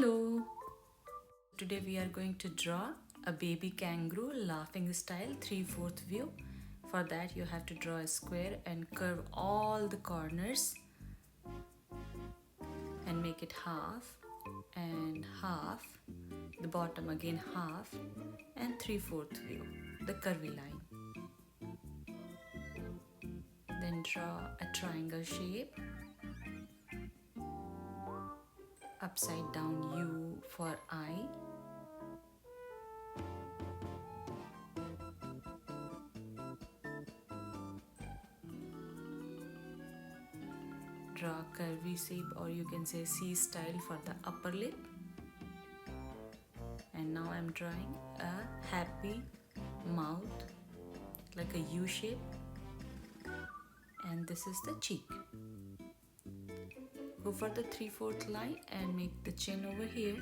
Hello! Today we are going to draw a baby kangaroo laughing style 3/4 view. For that you have to draw a square and curve all the corners and make it half and half, the bottom again half and 3/4 view, the curvy line. Then draw a triangle shape, upside down U for eye, draw a curvy shape, or you can say C style for the upper lip. And now I'm drawing a happy mouth like a U shape, and this is the cheek. Go for the 3/4 line and make the chin over here.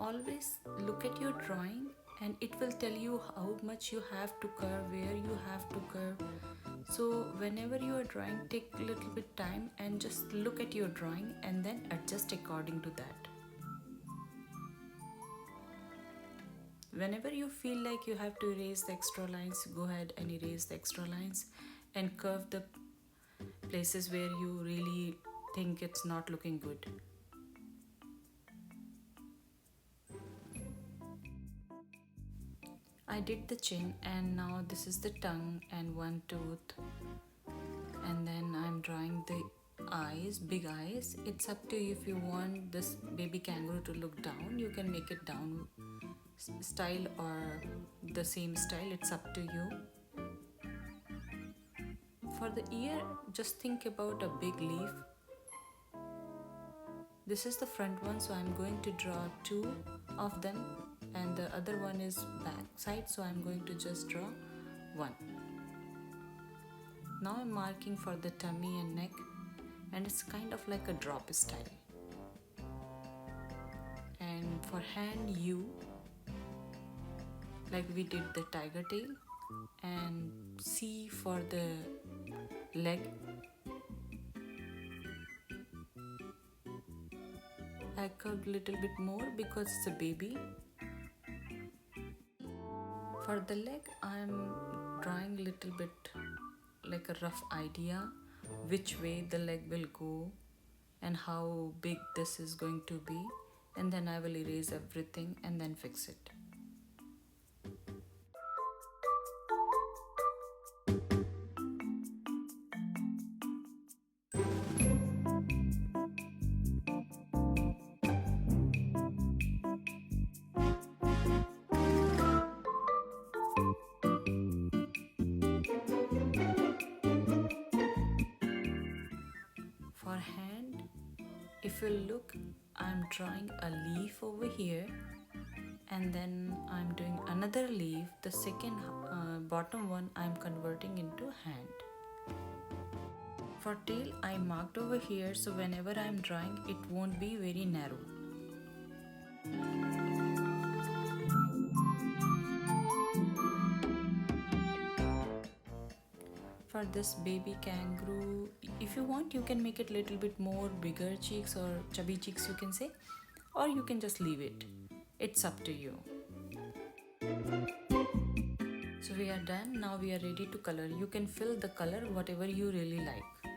Always look at your drawing and it will tell you how much you have to curve, where you have to curve. So whenever you are drawing, take a little bit time and just look at your drawing and then adjust according to that. Whenever you feel like you have to erase the extra lines, go ahead and erase the extra lines and curve the places where you really think it's not looking good. I did the chin, and now this is the tongue and one tooth, and then I'm drawing the eyes, big eyes. It's up to you. If you want this baby kangaroo to look down, you can make it down style or the same style, it's up to you. For the ear, just think about a big leaf. This is the front one, so I'm going to draw 2 of them, and the other one is back side, so I'm going to just draw 1. Now I'm marking for the tummy and neck, and it's kind of like a drop style. And for hand, U, like we did the tiger tail, and C for the leg. I curved a little bit more because it's a baby. For the leg, I'm drawing a little bit like a rough idea which way the leg will go and how big this is going to be, and then I will erase everything and then fix it. For hand, if you look, I'm drawing a leaf over here, and then I'm doing another leaf. The second bottom one I'm converting into hand. For tail, I marked over here, so whenever I'm drawing, it won't be very narrow. For this baby kangaroo, if you want, you can make it little bit more bigger cheeks or chubby cheeks, you can say, or you can just leave it. It's up to you. So we are done. Now we are ready to color. You can fill the color whatever you really like.